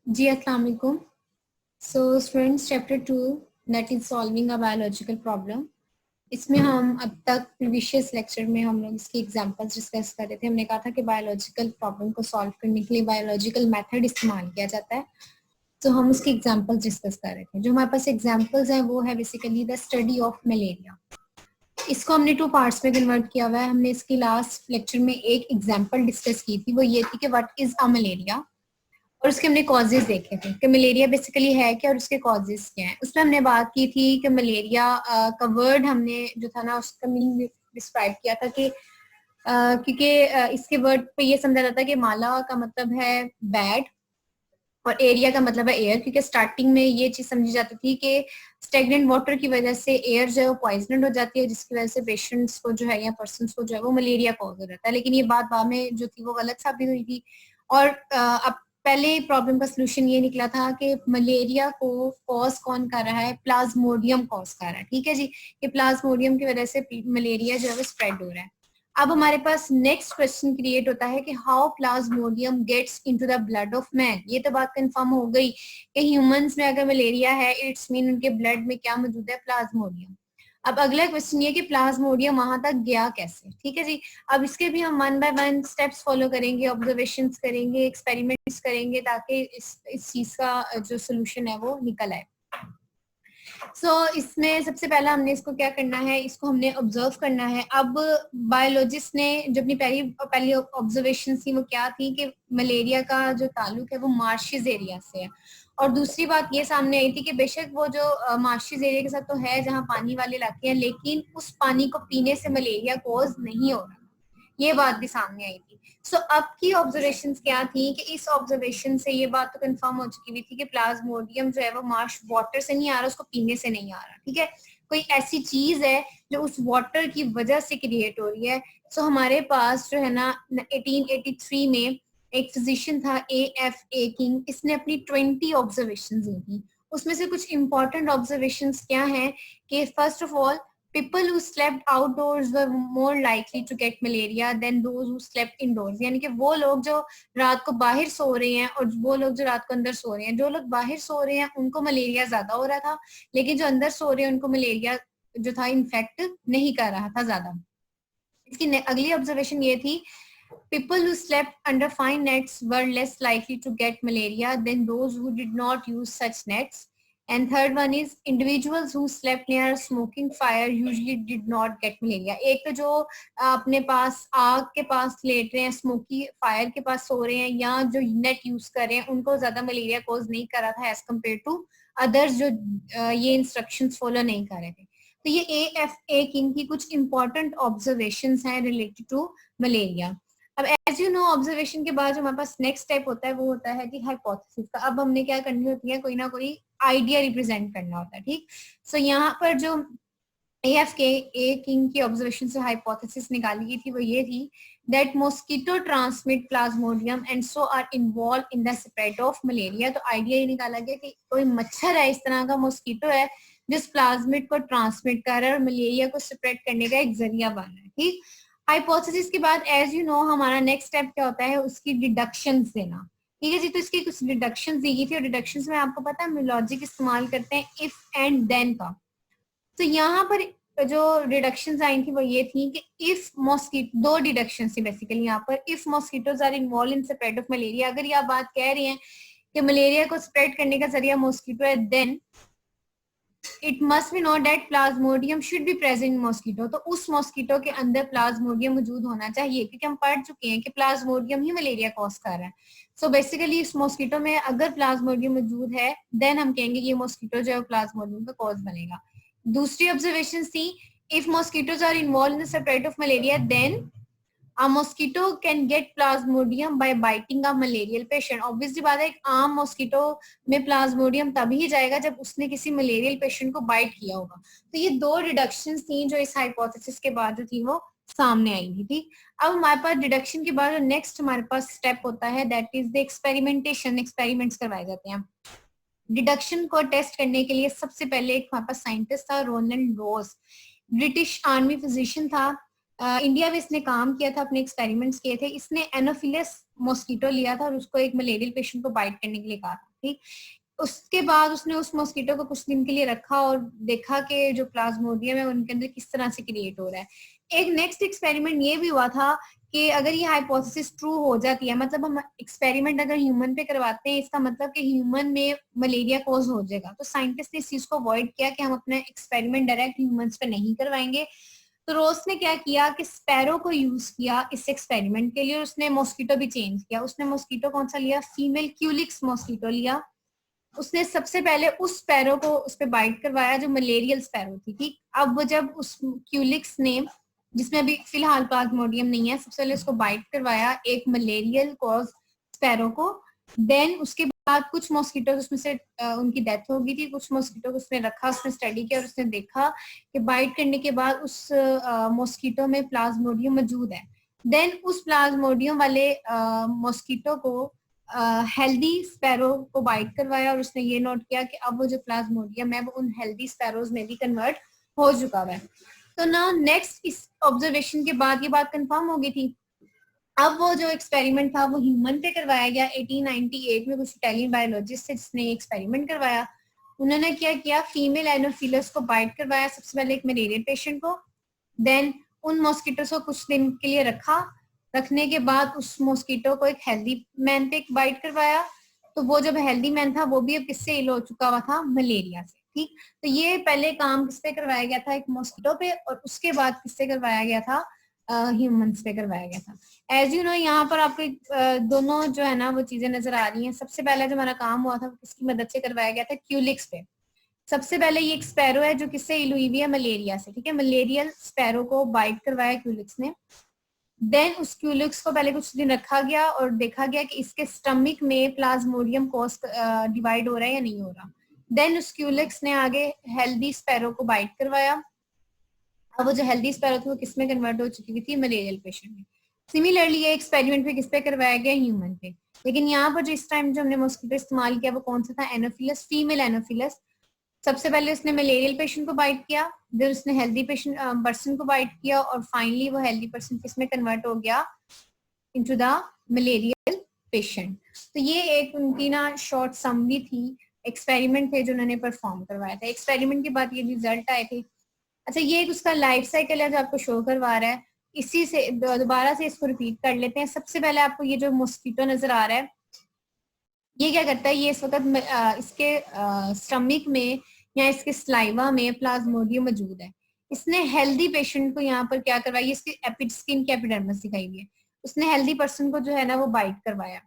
जी अस्सलाम वालेकुम। So students chapter 2 that is solving a biological problem. इसमें हम अब तक प्रीवियस लेक्चर में हम लोग इसकी एग्जांपल्स डिस्कस कर रहे थे। हमने कहा था कि बायोलॉजिकल प्रॉब्लम को सॉल्व करने के लिए बायोलॉजिकल मेथड इस्तेमाल किया जाता है। तो हम उसकी एग्जांपल्स डिस्कस कर रहे थे। जो हमारे पास एग्जांपल्स हैं वो है basically the study of malaria. इसको हमने 2 पार्ट्स में कन्वर्ट किया हुआ है। हमने इसकी लास्ट लेक्चर में एक एग्जाम्पल डिस्कस की थी, वो ये थी कि व्हाट इज अ मलेरिया, और उसके हमने कॉजेज देखे थे कि मलेरिया बेसिकली है क्या और उसके कॉजेज क्या हैं। उसमें हमने बात की थी कि मलेरिया का वर्ड हमने जो था ना उसका मीनिंग डिस्क्राइब किया था कि क्योंकि इसके वर्ड पे ये समझा जाता है कि माला का मतलब है बैड और एरिया का मतलब है एयर, क्योंकि स्टार्टिंग में ये चीज समझी जाती थी कि स्टेगनेंट वाटर की वजह से एयर जो है वो पॉइजनड हो जाती है, जिसकी वजह से पेशेंट्स को जो है या पर्सन को जो है वो मलेरिया कॉज हो जाता है। लेकिन ये बात बाद में जो थी वो गलत साबित हुई थी। और अब पहले प्रॉब्लम का सोल्यूशन ये निकला था कि मलेरिया को कॉज कौन कर रहा है, प्लाज्मोडियम कॉज कर रहा है। ठीक है जी, कि प्लाज्मोडियम की वजह से मलेरिया जो है वो स्प्रेड हो रहा है। अब हमारे पास नेक्स्ट क्वेश्चन क्रिएट होता है कि how plasmodium gets into the blood of man. ये तो बात कंफर्म हो गई कि ह्यूमंस में अगर मलेरिया है इट्स मीन उनके ब्लड में क्या मौजूद है, प्लाज्मोडियम। अब अगला क्वेश्चन ये कि प्लाज्मोडियम वहां तक गया कैसे। ठीक है जी, अब इसके भी हम 1 बाय 1 स्टेप्स फॉलो करेंगे, ऑब्जर्वेशंस करेंगे, एक्सपेरिमेंट्स करेंगे, ताकि इस चीज का जो सोल्यूशन है वो निकल आए। इसमें सबसे पहला हमने इसको क्या करना है, इसको हमने ऑब्जर्व करना है। अब बायोलॉजिस्ट ने जो अपनी पहली ऑब्जर्वेशन थी वो क्या थी कि मलेरिया का जो ताल्लुक है वो मार्शिस एरिया से है। और दूसरी बात ये सामने आई थी कि बेशक वो जो मार्शिस एरिया के साथ तो है जहाँ पानी वाले इलाके हैं, लेकिन उस पानी को पीने से मलेरिया कॉज नहीं हो रहा, ये बात भी सामने आई थी। अब की ऑब्जर्वेशन क्या थी कि इस ऑब्जर्वेशन से ये बात तो कंफर्म हो चुकी हुई थी कि प्लाज्मोडियम जो है वो मार्श वाटर से नहीं आ रहा, उसको पीने से नहीं आ रहा। ठीक है, कोई ऐसी चीज है जो उस वाटर की वजह से क्रिएट हो रही है। हमारे पास जो है ना 1883 में एक फिजिशियन था AFA किंग, इसने अपनी 20 ऑब्जर्वेशन दी थी। उसमें से कुछ इंपॉर्टेंट ऑब्जर्वेशन क्या है कि first of all, people who slept outdoors were more likely to get malaria than those who slept indoors। यानी कि वो लोग जो रात को बाहर सो रहे हैं और वो लोग जो रात को अंदर सो रहे हैं, जो लोग बाहर सो रहे हैं उनको मलेरिया ज्यादा हो रहा था, लेकिन जो अंदर सो रहे हैं उनको मलेरिया जो था इन्फेक्ट नहीं कर रहा था ज्यादा। इसकी अगली ऑब्जर्वेशन ये थी, people who slept under fine nets were less likely to get malaria than those who did not use such nets। And third one is individuals who slept near a smoking fire usually did not get malaria। एक तो जो अपने पास आग के पास late रहे हैं, smoky fire के पास सो रहे हैं, या जो नेट यूज कर रहे हैं, उनको ज्यादा मलेरिया कॉज नहीं कर रहा था एज कम्पेयर टू अदर्स जो ये इंस्ट्रक्शंस फॉलो नहीं कर रहे थे। तो ये AFA किंग की कुछ इंपॉर्टेंट ऑब्जर्वेशंस हैं रिलेटेड टू मलेरिया। अब एज यू नो ऑब्जर्वेशन के बाद जो हमारे पास नेक्स्ट स्टेप होता है वो होता है कि हाइपोथेसिस का। अब हमने क्या करनी होती है, कोई ना कोई आइडिया रिप्रेजेंट करना होता है। ठीक, यहाँ पर जो AFA किंग की ऑब्जर्वेशन से हाइपोथेसिस निकाली गई थी वो ये थी that mosquito transmit plasmodium and so are involve in the spread of malaria. तो आइडिया ये निकाला गया कि कोई मच्छर है, इस तरह का मॉस्किटो है जिस प्लाज्मिड को ट्रांसमिट कर रहा है और मलेरिया को स्प्रेड करने का एक जरिया बन रहा है। ठीक, हाइपोथेसिस के बाद एज यू नो हमारा नेक्स्ट स्टेप क्या होता है, उसकी डिडक्शंस देना। ठीक है जी, तो इसकी कुछ डिडक्शंस दी गई थी और डिडक्शंस में आपको पता है लॉजिक इस्तेमाल करते हैं इफ एंड देन का। तो यहाँ पर जो डिडक्शंस आई थी वो ये थी कि इफ मॉस्किटो, दो डिडक्शंस थी बेसिकली यहाँ पर। If mosquitoes are involve in spread of malaria, अगर ये आप बात कह रही हैं कि मलेरिया को स्प्रेड करने का जरिया मॉस्किटो है, then it must be note that plasmodium should be present in mosquito. तो उस मॉस्किटो के अंदर प्लाज्मोडियम मौजूद होना चाहिए, क्योंकि हम पढ़ चुके हैं कि प्लाज्मोडियम ही मलेरिया कॉज कर रहा है। बेसिकली इस मॉस्किटो में अगर प्लाज्मोडियम मौजूद है देन हम कहेंगे ये मॉस्किटो जो है प्लाज्मोडियम का कॉज बनेगा। दूसरी ऑब्जर्वेशन थी, if mosquitoes are involve in the spread of malaria then a mosquito can get plasmodium by biting a malarial patient। Obviously बात है, एक आम मॉस्किटो में प्लाज्मोडियम तभी जाएगा जब उसने किसी मलेरियल पेशेंट को बाइट किया होगा। तो ये दो डिडक्शंस थी जो इस हाइपोथेसिस के बाद जो थी वो सामने आई थी। ठीक, अब हमारे पास डिडक्शन के बाद नेक्स्ट हमारे पास स्टेप होता है that is the experimentation. Experiments करवाए जाते हैं। डिडक्शन को टेस्ट करने के लिए सबसे पहले एक हमारे पास साइंटिस्ट था, रोनाल्ड रोज, ब्रिटिश आर्मी फिजिशियन था। इंडिया में इसने काम किया था, अपने एक्सपेरिमेंट्स किए थे। इसने एनोफिलस मॉस्किटो लिया था और उसको एक मलेरियल पेशेंट को बाइट करने के लिए कहा था। ठीक। उसके बाद उसने उस मॉस्किटो को कुछ दिन के लिए रखा और देखा कि जो प्लाज्मोडियम है उनके अंदर किस तरह से क्रिएट हो रहा है। एक नेक्स्ट एक्सपेरिमेंट ये भी हुआ था कि अगर ये हाइपोथेसिस ट्रू हो जाती है, मतलब हम एक्सपेरिमेंट अगर ह्यूमन पे करवाते हैं, इसका मतलब कि ह्यूमन में मलेरिया कॉज हो जाएगा, तो साइंटिस्ट ने इस चीज को अवॉइड किया कि हम अपना एक्सपेरिमेंट डायरेक्ट ह्यूमंस पे नहीं करवाएंगे। तो रोज ने क्या किया कि स्पैरो को यूज किया इस एक्सपेरिमेंट के लिए, और उसने मॉस्किटो भी चेंज किया। उसने मॉस्किटो कौन सा लिया? फीमेल क्यूलिक्स मॉस्किटो लिया। उसने सबसे पहले उस स्पैरो को उस पे बाइट करवाया जो मलेरियल स्पैरो थी, ठीक। अब वो जब उस क्यूलिक्स ने, जिसमें अभी फिलहाल प्लाज्मोडियम नहीं है, सबसे पहले उसको बाइट करवाया एक मलेरियल कॉज स्पैरो को। देन उसके बाद कुछ मॉस्किटो उसमें से उनकी डेथ हो गई थी, कुछ मॉस्किटो उसने रखा, उसने स्टडी किया और उसने देखा कि बाइट करने के बाद उस मॉस्किटो में प्लाज्मोडियम मौजूद है। देन उस प्लाज्मोडियम वाले मॉस्किटो को हेल्दी स्पैरो को बाइट करवाया और उसने ये नोट किया कि अब वो जो प्लाज्मोडियम है वो उन हेल्दी स्पैरोज में भी कन्वर्ट हो चुका है। तो ना नेक्स्ट इस ऑब्जर्वेशन के बाद ये बात कंफर्म हो गई थी। अब वो जो एक्सपेरिमेंट था वो ह्यूमन पे करवाया गया 1898 में, कुछ इटालियन बायोलॉजिस्ट थे जिसने ये एक्सपेरिमेंट करवाया। उन्होंने क्या किया, फीमेल एनोफिलस को बाइट करवाया, सबसे पहले एक मलेरिया पेशेंट को। देन उन मॉस्किटोस को कुछ दिन के लिए रखा, रखने के बाद उस मॉस्किटो को एक हेल्दी मैन पे बाइट करवाया। तो वो जब हेल्दी मैन था वो भी अब किससे इल हो चुका हुआ था? मलेरिया से, ठीक। तो ये पहले काम किस पे करवाया गया था? एक मॉस्किटो पे, और उसके बाद किससे करवाया गया था? ह्यूमंस पे करवाया गया था। एज यू नो यहाँ पर आपको दोनों जो है ना वो चीजें नजर आ रही हैं। सबसे पहले जो हमारा काम हुआ था वो किसकी मदद से करवाया गया था? क्यूलिक्स पे। सबसे पहले ये एक स्पैरो है जो किससे इल हुई हुई है? मलेरिया से, ठीक है। मलेरियल स्पैरो को बाइट करवाया क्यूलिक्स ने। देन उस क्यूलिक्स को पहले कुछ दिन रखा गया और देखा गया कि इसके स्टमक में प्लाज्मोडियम कॉस डिवाइड हो रहा है या नहीं हो रहा। देन उस क्यूलिक्स ने आगे हेल्दी स्पैरो को बाइट करवाया। अब वो जो हेल्दी स्पैरो थी वो किस में कन्वर्ट हो चुकी थी? मलेरियल पेशेंट में। सिमिलरली ये एक्सपेरिमेंट पे किस पे करवाया गया? ह्यूमन पे। लेकिन यहाँ पर जो इस टाइम जो हमने मॉस्किटो इस्तेमाल किया वो कौन सा था? Anopheles, female Anopheles. सबसे पहले उसने मलेरियल पेशेंट को बाइट किया, फिर उसने हेल्दी पेशेंट पर्सन को बाइट किया, और फाइनली वो हेल्दी पर्सन किस में कन्वर्ट हो गया? Into the malarial patient. तो ये एक उनकी ना शॉर्ट समरी थी, एक्सपेरिमेंट थे जो उन्होंने परफॉर्म करवाया था। एक्सपेरिमेंट के बाद ये रिजल्ट आए थे। अच्छा, ये एक उसका लाइफ साइकिल है जो आपको शो करवा रहा है। इसी से दोबारा से इसको रिपीट कर लेते हैं। सबसे पहले आपको ये जो मॉस्किटो नजर आ रहा है, ये क्या करता है? ये इस वक्त इसके स्टमक में या इसके स्लाइवा में प्लाज्मोडियम मौजूद है। इसने हेल्दी पेशेंट को यहाँ पर क्या करवाया? इसकी स्किन की एपिडर्मिस दिखाई हुई है। उसने हेल्दी पर्सन को जो है ना वो बाइट करवाया।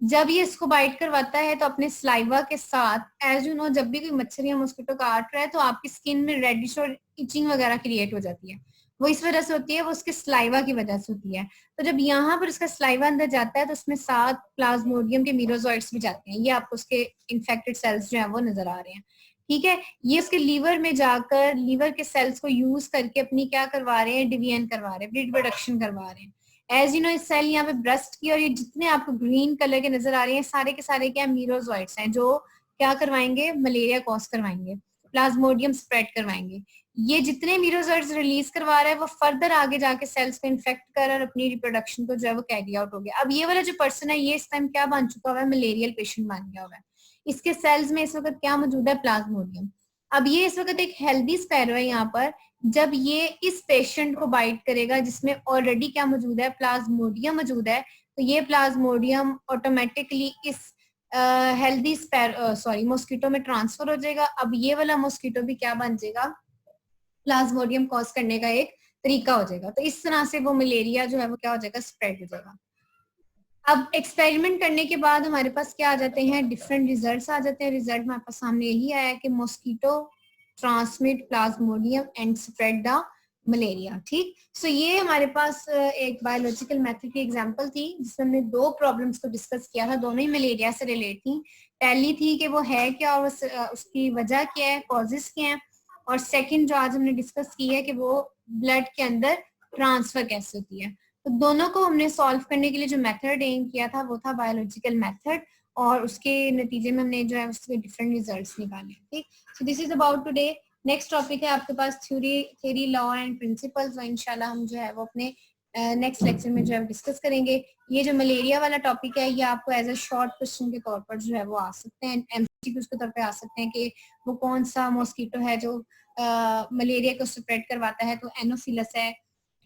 जब ये इसको बाइट करवाता है तो अपने स्लाइवा के साथ, एज यू नो जब भी कोई मच्छर या मॉस्किटो काट रहा है तो आपकी स्किन में रेडिश और इचिंग वगैरह क्रिएट हो जाती है। वो इस वजह से होती है, वो उसके स्लाइवा की वजह से होती है। तो जब यहाँ पर उसका स्लाइवा अंदर जाता है तो उसमें 7 प्लाज्मोडियम के मीरोजोइड्स भी जाते हैं। ये आपको उसके इन्फेक्टेड सेल्स जो है वो नजर आ रहे हैं, ठीक है। ये उसके लीवर में जाकर लीवर के सेल्स को यूज करके अपनी क्या करवा रहे हैं? डिवीजन करवा रहे हैं, ब्लड प्रोडक्शन करवा रहे हैं। एज यू नो इस सेल यहाँ पे ब्रेस्ट की, और ये जितने आपको ग्रीन कलर के नजर आ रहे हैं सारे के सारे क्या मीरोजोइड्स हैं जो क्या करवाएंगे? मलेरिया कॉज करवाएंगे, प्लाज्मोडियम स्प्रेड करवाएंगे। ये जितने मीरोजोइड्स रिलीज करवा रहा है वो फर्दर आगे जाके सेल्स को इन्फेक्ट कर और अपनी रिप्रोडक्शन को जो है वो कैरी आउट हो गया। अब ये वाला जो पर्सन है ये इस टाइम क्या बन चुका हुआ है? मलेरियल पेशेंट बन गया हुआ है। इसके सेल्स में इस वक्त क्या मौजूद है? प्लाज्मोडियम। अब ये इस वक्त एक हेल्दी स्पैरो है यहाँ पर। जब ये इस पेशेंट को बाइट करेगा जिसमें ऑलरेडी क्या मौजूद है? प्लाज्मोडियम मौजूद है, तो ये प्लाज्मोडियम ऑटोमेटिकली इस हेल्दी मॉस्किटो में ट्रांसफर हो जाएगा। अब ये वाला मॉस्किटो भी क्या बन जाएगा? प्लाज्मोडियम कॉज करने का एक तरीका हो जाएगा। तो इस तरह से वो मलेरिया जो है वो क्या हो जाएगा? स्प्रेड हो जाएगा। अब एक्सपेरिमेंट करने के बाद हमारे पास क्या आ जाते हैं? डिफरेंट रिजल्ट्स आ जाते हैं। रिजल्ट हमारे पास सामने यही आया कि mosquito transmit plasmodium and spread the malaria, ठीक। सो ये हमारे पास एक बायोलॉजिकल मेथड की एग्जांपल थी जिसमें हमने 2 प्रॉब्लम्स को डिस्कस किया था, दोनों ही मलेरिया से रिलेट थी। पहली थी कि वो है क्या और उसकी वजह क्या है, कॉजेस क्या है, और सेकंड जो आज हमने डिस्कस की है कि वो ब्लड के अंदर ट्रांसफर कैसे होती है। तो दोनों को हमने सॉल्व करने के लिए जो मेथड एम किया था वो था बायोलॉजिकल मेथड, और उसके नतीजे में हमने जो है उसके डिफरेंट रिजल्ट्स निकाले, ठीक। So this is about today. Next topic है आपके पास थ्योरी, लॉ एंड प्रिंसिपल्स, और इंशाल्लाह हम जो है वो अपने नेक्स्ट लेक्चर में जो है डिस्कस करेंगे। ये जो मलेरिया वाला टॉपिक है ये आपको एज अ शॉर्ट क्वेश्चन के तौर पर जो है वो आ सकते हैं, एमसीक्यूज के तौर पे आ सकते हैं कि वो कौन सा मॉस्किटो है जो मलेरिया को स्प्रेड करवाता है, तो एनोफिलस है।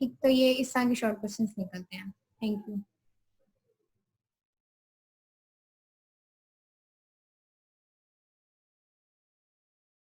ठीक, तो ये इस तरह के शॉर्ट क्वेश्चन निकलते हैं। Thank you.